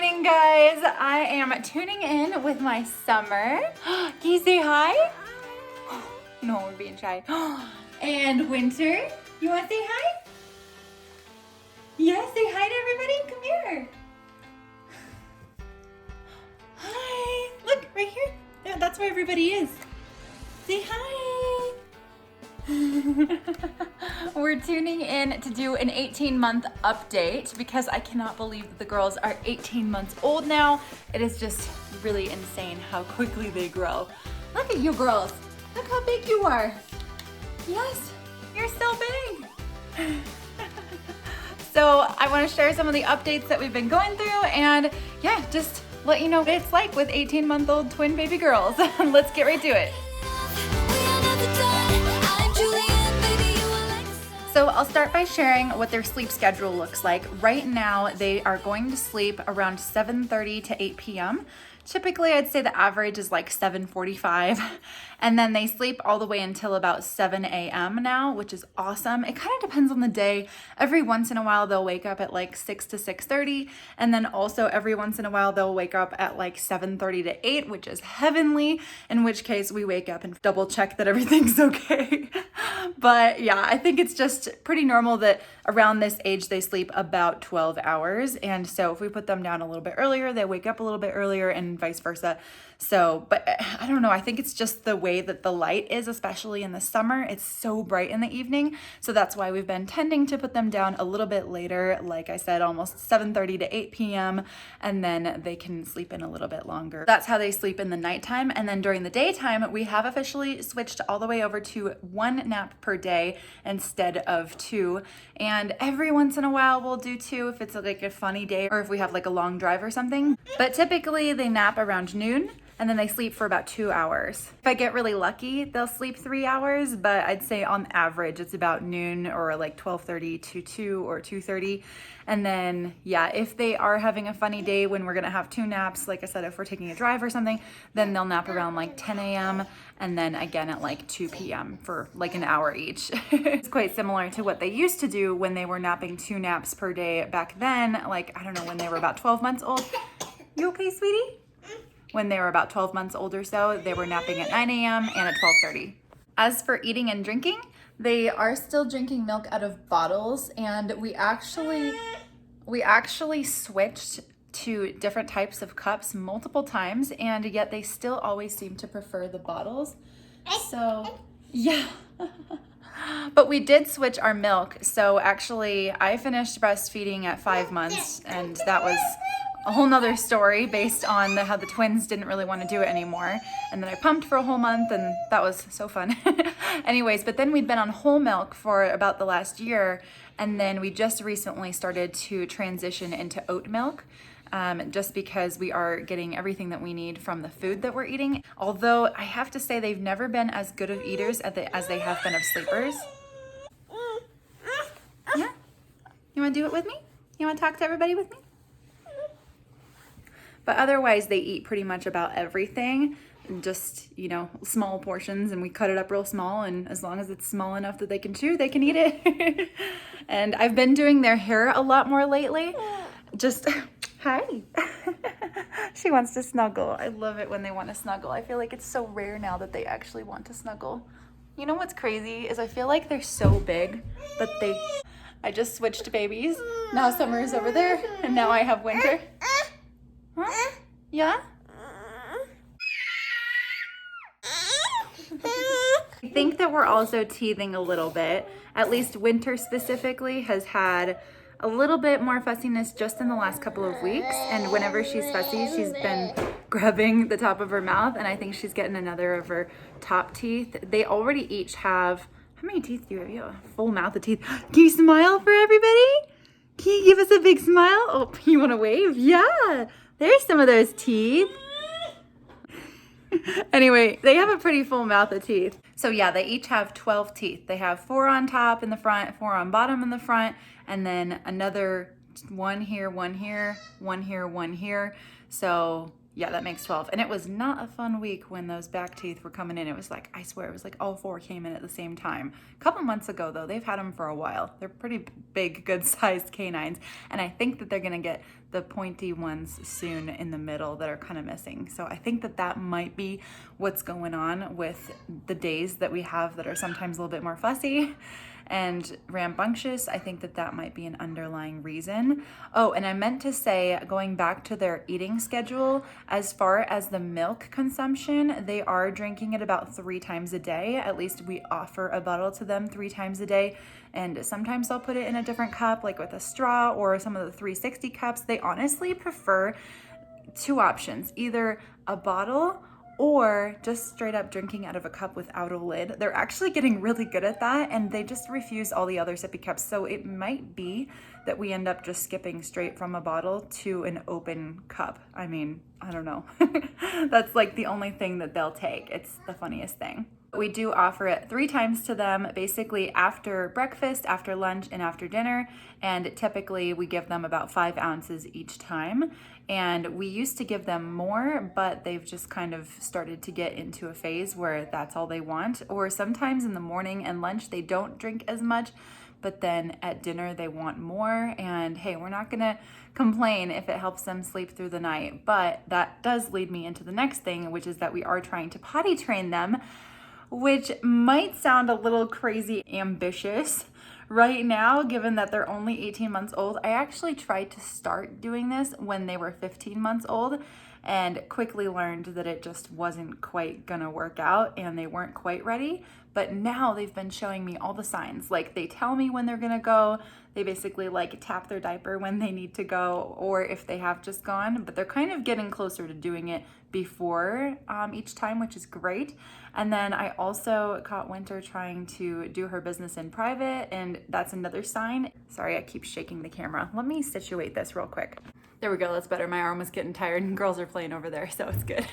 morning, guys. I am tuning in with my Summer. Can you say hi? No, we're being shy. And Winter, you want to say hi? Yes, say hi to everybody. Come here. Hi. Look, right here. Yeah, that's where everybody is. Say hi. We're tuning in to do an 18-month update because I cannot believe that the girls are 18 months old now. It is just really insane how quickly they grow. Look at you girls. Look how big you are. Yes, you're so big. So I want to share some of the updates that we've been going through and yeah, just let you know what it's like with 18-month-old twin baby girls. Let's get right to it. So I'll start by sharing what their sleep schedule looks like. Right now, they are going to sleep around 7:30 to 8 p.m. Typically, I'd say the average is like 7:45, and then they sleep all the way until about 7 a.m. now, which is awesome. It kind of depends on the day. Every once in a while, they'll wake up at like 6 to 6:30, and then also every once in a while, they'll wake up at like 7:30 to 8, which is heavenly, in which case we wake up and double check that everything's okay. But yeah, I think it's just pretty normal that around this age, they sleep about 12 hours. And so if we put them down a little bit earlier, they wake up a little bit earlier and vice versa. So, but I don't know. I think it's just the way that the light is, especially in the summer. It's so bright in the evening. So that's why we've been tending to put them down a little bit later. Like I said, almost 7:30 to 8 p.m. And then they can sleep in a little bit longer. That's how they sleep in the nighttime. And then during the daytime, we have officially switched all the way over to 1 nap per day instead of 2. And every once in a while we'll do 2 if it's like a funny day or if we have like a long drive or something. But typically they nap around noon and then they sleep for about 2 hours. If I get really lucky, they'll sleep 3 hours, but I'd say on average it's about noon or like 12:30 to 2 or 2:30. And then, yeah, if they are having a funny day when we're gonna have 2 naps, like I said, if we're taking a drive or something, then they'll nap around like 10 a.m. and then again at like 2 p.m. for like an hour each. It's quite similar to what they used to do when they were napping 2 naps per day back then, like, I don't know, when they were about 12 months old. You okay, sweetie? When they were about 12 months old or so, they were napping at 9 a.m. and at 12:30. As for eating and drinking, they are still drinking milk out of bottles, and we actually switched to different types of cups multiple times, and yet they still always seem to prefer the bottles. So, yeah. But we did switch our milk. So actually, I finished breastfeeding at 5 months, and that was a whole nother story based on how the twins didn't really want to do it anymore. And then I pumped for a whole month and that was so fun. Anyways, but then we'd been on whole milk for about the last year. And then we just recently started to transition into oat milk. Just because we are getting everything that we need from the food that we're eating. Although I have to say they've never been as good of eaters as they have been of sleepers. Yeah? You want to do it with me? You want to talk to everybody with me? But otherwise, they eat pretty much about everything, just, you know, small portions, and we cut it up real small, and as long as it's small enough that they can chew, they can eat it. And I've been doing their hair a lot more lately. Just, hi. She wants to snuggle. I love it when they want to snuggle. I feel like it's so rare now that they actually want to snuggle. You know what's crazy is I feel like they're so big, but I just switched babies. Now Summer is over there, and now I have Winter. Huh? Yeah? I think that we're also teething a little bit. At least Winter specifically has had a little bit more fussiness just in the last couple of weeks. And whenever she's fussy, she's been grabbing the top of her mouth. And I think she's getting another of her top teeth. They already each have, how many teeth do you have? You have a full mouth of teeth. Can you smile for everybody? Can you give us a big smile? Oh, you want to wave? Yeah. There's some of those teeth. Anyway, they have a pretty full mouth of teeth. So yeah, they each have 12 teeth. They have 4 on top in the front, 4 on bottom in the front, and then another 1 here, 1 here, 1 here, 1 here. So Yeah, that makes 12. And it was not a fun week when those back teeth were coming in. It was like, I swear, it was like all 4 came in at the same time. A couple months ago, though, they've had them for a while. They're pretty big, good-sized canines. And I think that they're going to get the pointy ones soon in the middle that are kind of missing. So I think that that might be what's going on with the days that we have that are sometimes a little bit more fussy and rambunctious. I think that that might be an underlying reason. Oh, and I meant to say, going back to their eating schedule, as far as the milk consumption, they are drinking it about 3 times a day. At least we offer a bottle to them 3 times a day. And sometimes I'll put it in a different cup, like with a straw or some of the 360 cups. They honestly prefer 2 options, either a bottle or just straight up drinking out of a cup without a lid. They're actually getting really good at that, and they just refuse all the other sippy cups. So it might be that we end up just skipping straight from a bottle to an open cup. I mean, I don't know. That's like the only thing that they'll take. It's the funniest thing. We do offer it 3 times to them, basically after breakfast, after lunch, and after dinner. And typically we give them about 5 ounces each time. And we used to give them more, but they've just kind of started to get into a phase where that's all they want. Or sometimes in the morning and lunch, they don't drink as much, but then at dinner they want more. And hey, we're not gonna complain if it helps them sleep through the night. But that does lead me into the next thing, which is that we are trying to potty train them, which might sound a little crazy ambitious right now, given that they're only 18 months old. I actually tried to start doing this when they were 15 months old and quickly learned that it just wasn't quite gonna work out and they weren't quite ready. But now they've been showing me all the signs. Like, they tell me when they're gonna go. They basically like tap their diaper when they need to go, or if they have just gone, but they're kind of getting closer to doing it before each time, which is great. And then I also caught Winter trying to do her business in private, and that's another sign. Sorry, I keep shaking the camera. Let me situate this real quick. There we go, that's better. My arm was getting tired and girls are playing over there, so it's good.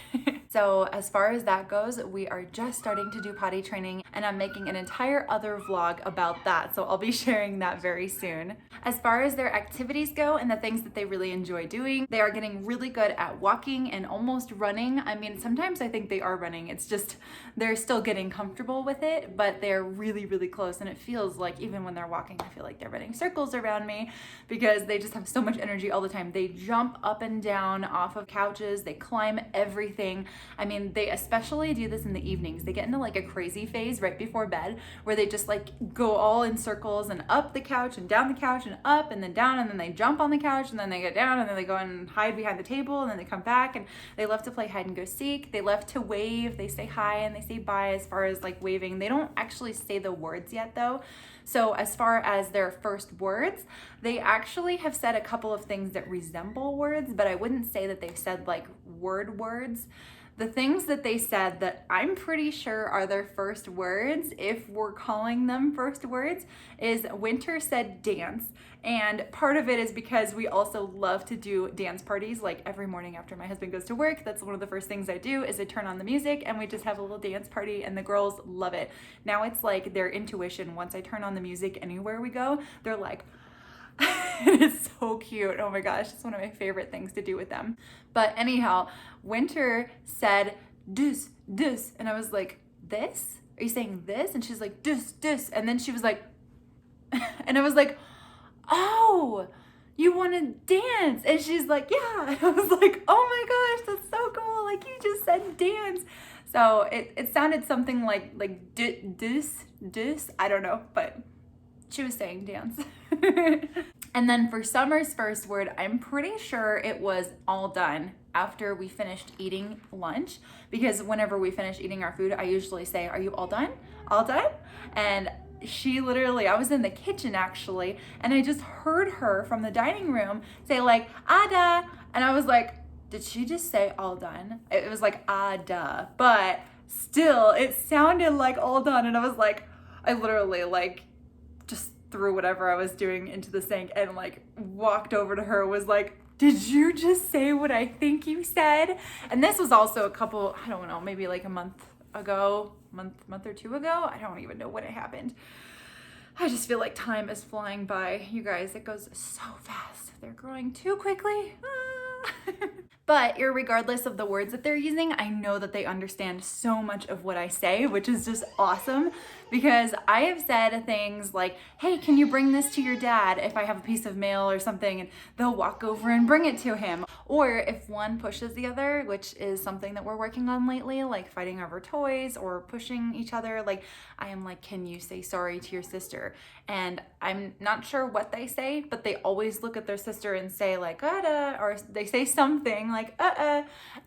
So as far as that goes, we are just starting to do potty training, and I'm making an entire other vlog about that, so I'll be sharing that very soon. As far as their activities go and the things that they really enjoy doing, they are getting really good at walking and almost running. I mean, sometimes I think they are running. It's just they're still getting comfortable with it, but they're really, really close, and it feels like even when they're walking, I feel like they're running circles around me because they just have so much energy all the time. They jump up and down off of couches. They climb everything. I mean, they especially do this in the evenings. They get into like a crazy phase right before bed where they just like go all in circles and up the couch and down the couch and up and then down, and then they jump on the couch and then they get down and then they go and hide behind the table and then they come back, and they love to play hide and go seek. They love to wave. They say hi and they say bye. As far as like waving, they don't actually say the words yet though. So as far as their first words, they actually have said a couple of things that resemble words, but I wouldn't say that they've said like words. The things that they said that I'm pretty sure are their first words, if we're calling them first words, is Winter said dance. And part of it is because we also love to do dance parties. Like every morning after my husband goes to work, that's one of the first things I do is I turn on the music and we just have a little dance party, and the girls love it. Now it's like their intuition. Once I turn on the music anywhere we go, they're like, it's so cute. Oh my gosh, it's one of my favorite things to do with them. But anyhow, Winter said dus, dus, and I was like, this? Are you saying this? And she's like, dus, dus. And then she was like, and I was like, oh, you want to dance? And she's like, yeah. And I was like, oh my gosh, that's so cool. Like, you just said dance. So it sounded something like dus, I don't know, but she was saying dance. And then for Summer's first word, I'm pretty sure it was all done after we finished eating lunch, because whenever we finish eating our food, I usually say, are you all done? All done? And she literally, I was in the kitchen actually, and I just heard her from the dining room say like, Ada. And I was like, did she just say all done? It was like, Ada, but still it sounded like all done. And I was like, I literally like just threw whatever I was doing into the sink and like walked over to her, was like, did you just say what I think you said? And this was also a couple, I don't know, maybe like a month ago, month or 2 ago. I don't even know when it happened. I just feel like time is flying by. You guys, it goes so fast. They're growing too quickly. But irregardless of the words that they're using, I know that they understand so much of what I say, which is just awesome, because I have said things like, hey, can you bring this to your dad if I have a piece of mail or something, and they'll walk over and bring it to him. Or if one pushes the other, which is something that we're working on lately, like fighting over toys or pushing each other, like I am like, can you say sorry to your sister? And I'm not sure what they say, but they always look at their sister and say like, or they say something like,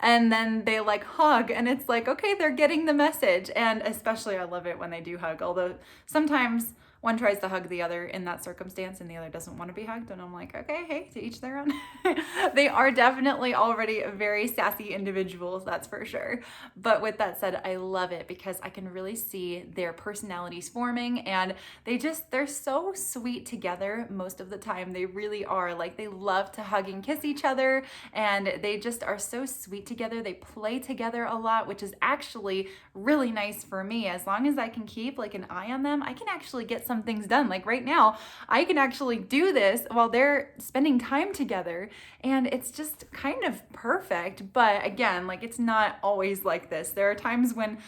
and then they like hug, and it's like, okay, they're getting the message. And especially I love it when they do hug, although sometimes one tries to hug the other in that circumstance and the other doesn't want to be hugged, and I'm like, okay, hey, to each their own. They are definitely already very sassy individuals, that's for sure. But with that said, I love it because I can really see their personalities forming, and they're so sweet together most of the time. They really are. Like, they love to hug and kiss each other, and they just are so sweet together. They play together a lot, which is actually really nice for me. As long as I can keep like an eye on them, I can actually get some things done. Like right now, I can actually do this while they're spending time together, and it's just kind of perfect. But again, like, it's not always like this. There are times when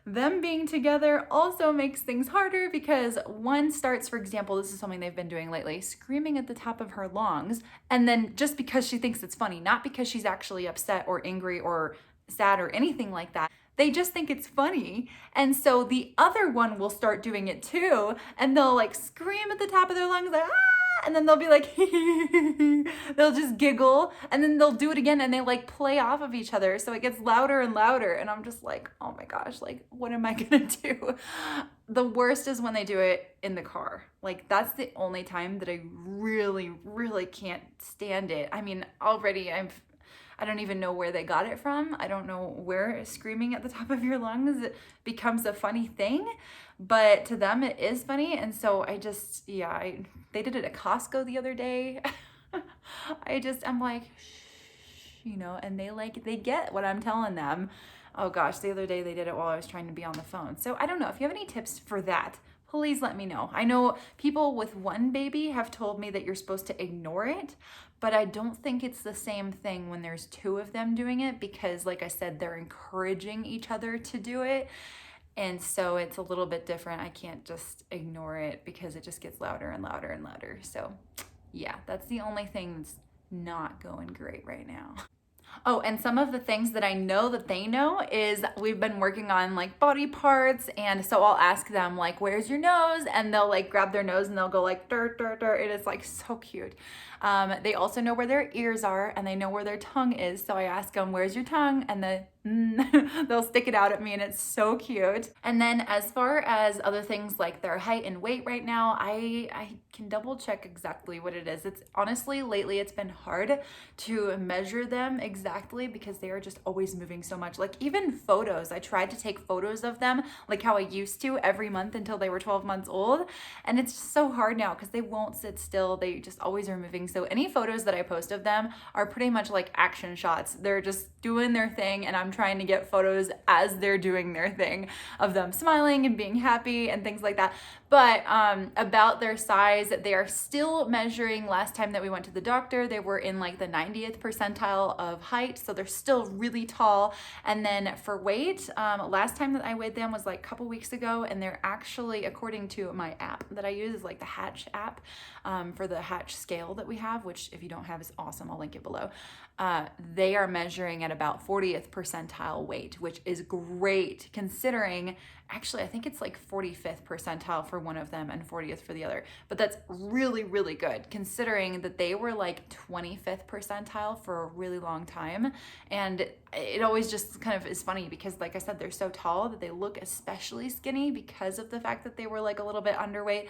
them being together also makes things harder, because one starts, for example, this is something they've been doing lately, screaming at the top of her lungs, and then just because she thinks it's funny, not because she's actually upset or angry or sad or anything like that. They just think it's funny. And so the other one will start doing it too, and they'll like scream at the top of their lungs like, ah, and then they'll be like, they'll just giggle, and then they'll do it again, and they like play off of each other. So it gets louder and louder, and I'm just like, oh my gosh, like, what am I gonna do? The worst is when they do it in the car. Like, that's the only time that I really, really can't stand it. I mean, already I don't even know where they got it from. I don't know where screaming at the top of your lungs becomes a funny thing, but to them it is funny. And so they did it at Costco the other day. I'm like, shh, and they get what I'm telling them. Oh gosh, the other day they did it while I was trying to be on the phone. So I don't know if you have any tips for that. Please let me know. I know people with one baby have told me that you're supposed to ignore it, but I don't think it's the same thing when there's two of them doing it, because like I said, they're encouraging each other to do it. And so it's a little bit different. I can't just ignore it because it just gets louder and louder and louder. So yeah, that's the only thing that's not going great right now. Oh, and some of the things that I know that they know is we've been working on like body parts, and so I'll ask them like, where's your nose? And they'll like grab their nose and they'll go like dirt, dirt, dirt. It is like so cute. They also know where their ears are, and they know where their tongue is. So I ask them, where's your tongue? And they'll stick it out at me, and it's so cute. And then as far as other things like their height and weight right now, I can double check exactly what it is. It's honestly, lately it's been hard to measure them exactly because they are just always moving so much. Like even photos, I tried to take photos of them like how I used to every month until they were 12 months old. And it's just so hard now because they won't sit still. They just always are moving. So any photos that I post of them are pretty much like action shots. They're just doing their thing, and I'm trying to get photos as they're doing their thing of them smiling and being happy and things like that. But about their size, they are still measuring. Last time that we went to the doctor, they were in like the 90th percentile of height, so they're still really tall. And then for weight, last time that I weighed them was like a couple weeks ago, and they're actually, according to my app that I use, is like the Hatch app, for the Hatch scale that we have, which if you don't have is awesome, I'll link it below. They are measuring at about 40th percentile weight, which is great considering, actually I think it's like 45th percentile for one of them and 40th for the other, but that's really, really good considering that they were like 25th percentile for a really long time. And it always just kind of is funny because like I said, they're so tall that they look especially skinny because of the fact that they were like a little bit underweight.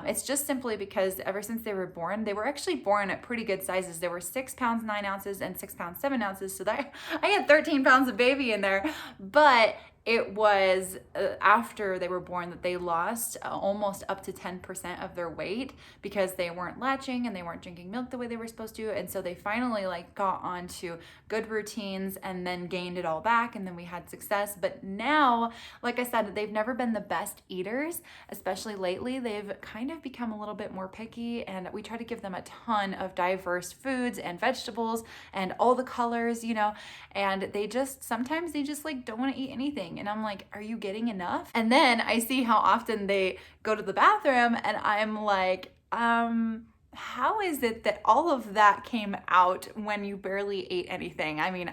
It's just simply because ever since they were born, they were actually born at pretty good sizes. They were 6 pounds 9 ounces and 6 pounds 7 ounces, so that I had 13 pounds of baby in there. But it was after they were born that they lost almost up to 10% of their weight because they weren't latching and they weren't drinking milk the way they were supposed to. And so they finally like got onto good routines and then gained it all back, and then we had success. But now, like I said, they've never been the best eaters, especially lately. They've kind of become a little bit more picky, and we try to give them a ton of diverse foods and vegetables and all the colors, you know, and sometimes they just like don't want to eat anything. And I'm like, are you getting enough? And then I see how often they go to the bathroom, and I'm like, how is it that all of that came out when you barely ate anything? I mean,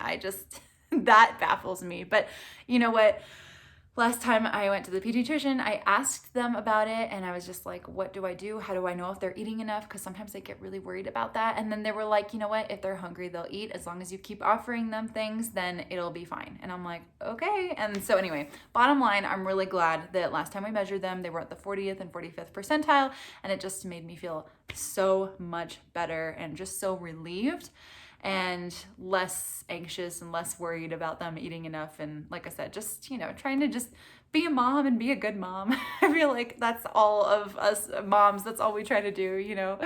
that baffles me. But you know what? Last time I went to the pediatrician, I asked them about it, and I was just like, what do I do? How do I know if they're eating enough? Because sometimes I get really worried about that. And then they were like, you know what? If they're hungry, they'll eat. As long as you keep offering them things, then it'll be fine. And I'm like, okay. And so anyway, bottom line, I'm really glad that last time we measured them, they were at the 40th and 45th percentile, and it just made me feel so much better and just so relieved and less anxious and less worried about them eating enough. And like I said, just, you know, trying to just be a mom and be a good mom. I feel like that's all of us moms. That's all we try to do, you know.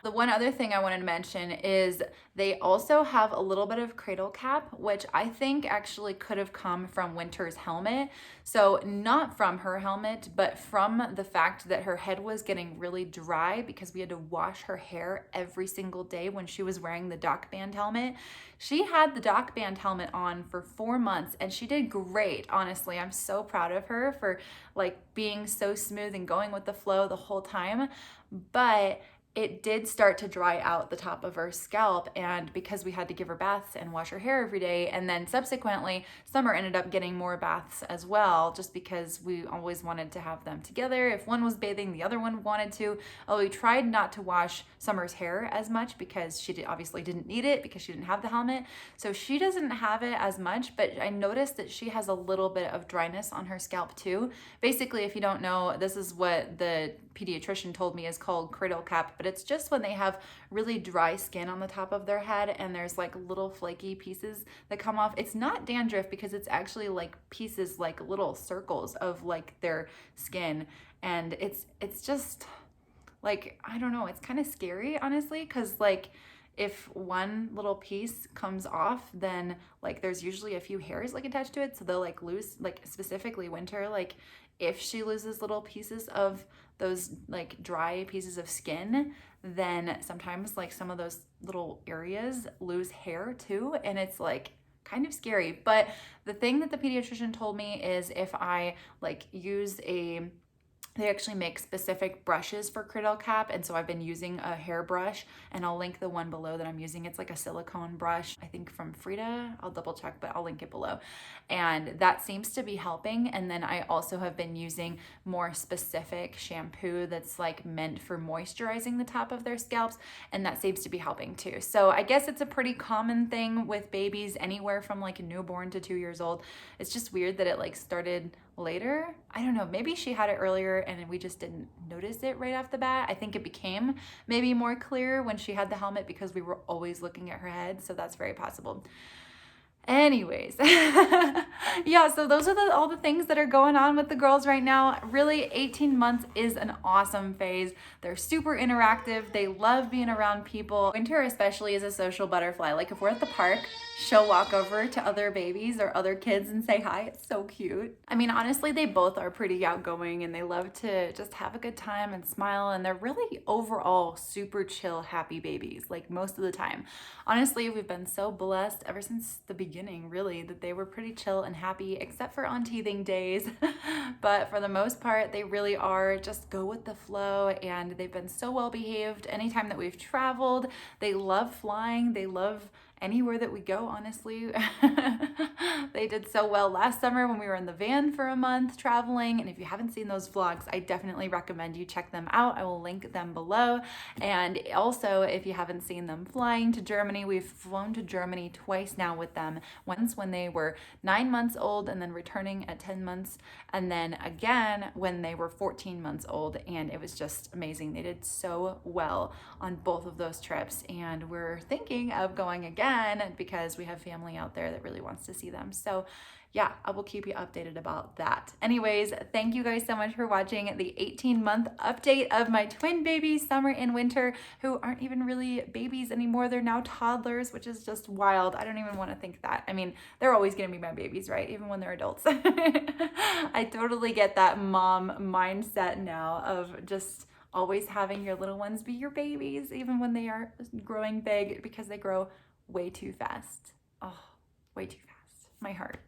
The one other thing I wanted to mention is they also have a little bit of cradle cap, which I think actually could have come from Winter's helmet. So not from her helmet, but from the fact that her head was getting really dry because we had to wash her hair every single day when she was wearing the dock band helmet. She had the dock band helmet on for 4 months, and she did great. Honestly, I'm so proud of her for like being so smooth and going with the flow the whole time. But it did start to dry out the top of her scalp, and because we had to give her baths and wash her hair every day, and then subsequently Summer ended up getting more baths as well, just because we always wanted to have them together. If one was bathing, the other one wanted to. We tried not to wash Summer's hair as much because she obviously didn't need it because she didn't have the helmet, so she doesn't have it as much. But I noticed that she has a little bit of dryness on her scalp too. Basically, if you don't know, this is what the pediatrician told me is called cradle cap, but it's just when they have really dry skin on the top of their head and there's like little flaky pieces that come off. It's not dandruff because it's actually like pieces, like little circles of like their skin, and it's just like, I don't know, it's kind of scary honestly, because like if one little piece comes off, then like there's usually a few hairs like attached to it, so they'll like lose, like specifically Winter, like if she loses little pieces of those like dry pieces of skin, then sometimes like some of those little areas lose hair too, and it's like kind of scary. But the thing that the pediatrician told me is if I like use they actually make specific brushes for cradle cap, and so I've been using a hair brush, and I'll link the one below that I'm using. It's like a silicone brush, I think from Frida. I'll double check, but I'll link it below. And that seems to be helping. And then I also have been using more specific shampoo that's like meant for moisturizing the top of their scalps, and that seems to be helping too. So I guess it's a pretty common thing with babies anywhere from like a newborn to 2 years old. It's just weird that it like started later. I don't know, maybe she had it earlier and we just didn't notice it right off the bat. I think it became maybe more clear when she had the helmet because we were always looking at her head, so that's very possible. Anyways, yeah, so those are all the things that are going on with the girls right now. Really, 18 months is an awesome phase. They're super interactive. They love being around people. Winter especially is a social butterfly. Like if we're at the park, she'll walk over to other babies or other kids and say hi. It's so cute. I mean, honestly, they both are pretty outgoing and they love to just have a good time and smile, and they're really overall super chill, happy babies, like most of the time. Honestly, we've been so blessed ever since the beginning, really, that they were pretty chill and happy, except for on teething days. But for the most part, they really are just go with the flow, and they've been so well behaved. Anytime that we've traveled, they love flying. They love anywhere that we go, honestly. They did so well last summer when we were in the van for a month traveling. And if you haven't seen those vlogs, I definitely recommend you check them out. I will link them below. And also, if you haven't seen them flying to Germany, we've flown to Germany twice now with them. Once when they were 9 months old and then returning at 10 months. And then again when they were 14 months old. And it was just amazing. They did so well on both of those trips. And we're thinking of going again again because we have family out there that really wants to see them. So yeah, I will keep you updated about that. Anyways, thank you guys so much for watching the 18-month update of my twin babies, Summer and Winter, who aren't even really babies anymore. They're now toddlers, which is just wild. I don't even want to think that. I mean, they're always going to be my babies, right? Even when they're adults. I totally get that mom mindset now of just always having your little ones be your babies, even when they are growing big, because they grow way too fast. Oh, way too fast. My heart.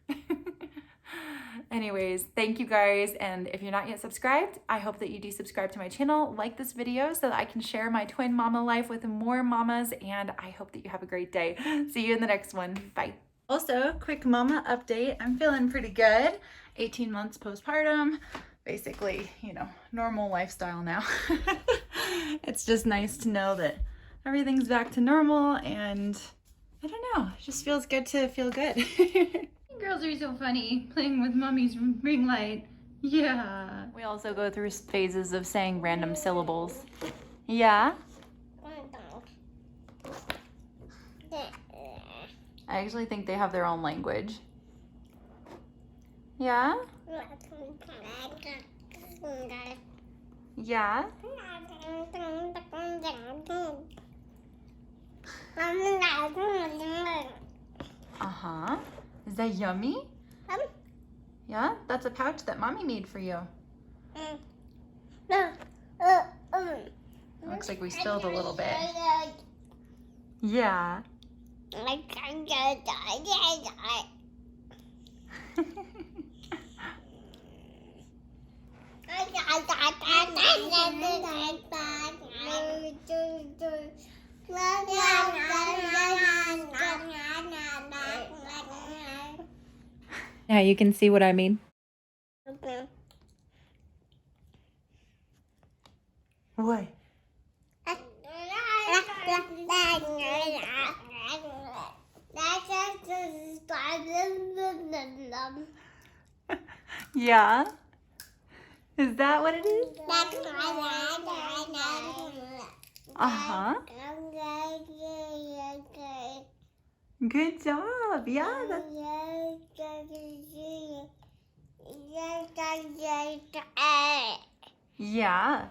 Anyways, thank you guys. And if you're not yet subscribed, I hope that you do subscribe to my channel, like this video so that I can share my twin mama life with more mamas. And I hope that you have a great day. See you in the next one. Bye. Also, quick mama update. I'm feeling pretty good. 18 months postpartum. Basically, you know, normal lifestyle now. It's just nice to know that everything's back to normal, and I don't know, it just feels good to feel good. You girls are so funny, playing with mommy's ring light. Yeah. We also go through phases of saying random syllables. Yeah? I actually think they have their own language. Yeah? Yeah? Uh-huh. Is that yummy? Yeah? That's a pouch that mommy made for you. Looks like we spilled a little bit. Yeah. Now you can see what I mean. What? Yeah? Is that what it is? Uh-huh. Good job. Yeah. Yeah.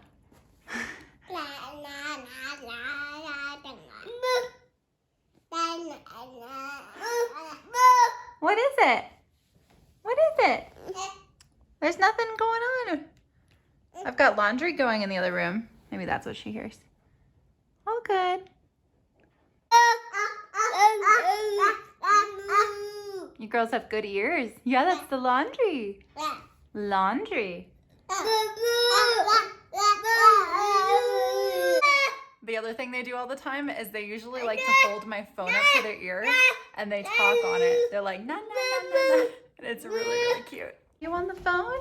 What is it? What is it? There's nothing going on. I've got laundry going in the other room. Maybe that's what she hears. All good. You girls have good ears. Yeah, that's the laundry. Laundry. The other thing they do all the time is they usually like to hold my phone up to their ear and they talk on it. They're like, na na na na na. And it's really, really cute. You on the phone?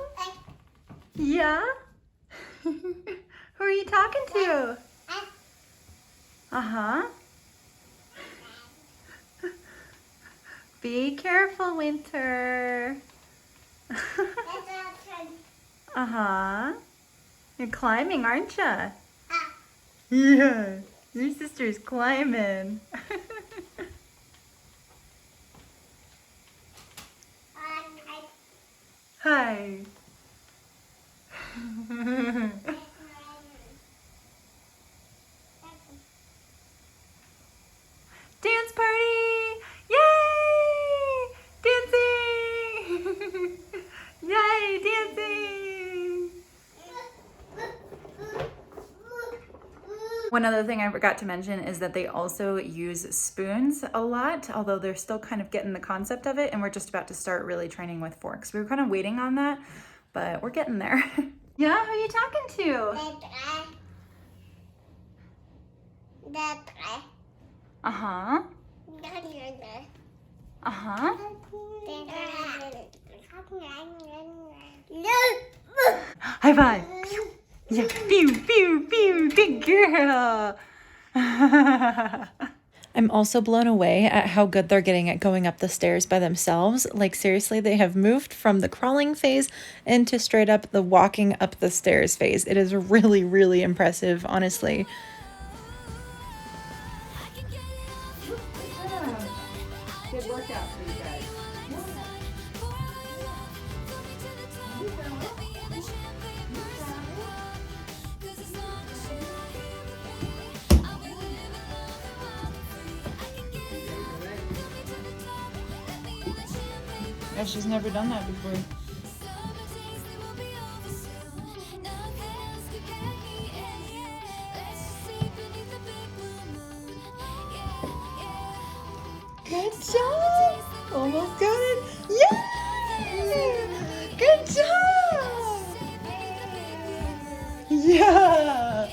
Yeah? Who are you talking to? Uh-huh. Be careful, Winter. Uh-huh. You're climbing, aren't you? Yeah. Your sister's climbing. Hi. Dance party! Yay! Dancing! Yay, dancing! One other thing I forgot to mention is that they also use spoons a lot, although they're still kind of getting the concept of it, and we're just about to start really training with forks. We were kind of waiting on that, but we're getting there. Yeah, who are you talking to? Uh-huh. Uh-huh. High five. Yeah. Pew, pew, pew. Good girl. I'm also blown away at how good they're getting at going up the stairs by themselves. Like, seriously, they have moved from the crawling phase into straight up the walking up the stairs phase. It is really, really impressive, honestly. Good workout for you guys. Yeah, she's never done that before. Good job! Almost got it. Yay! Good job! Yeah!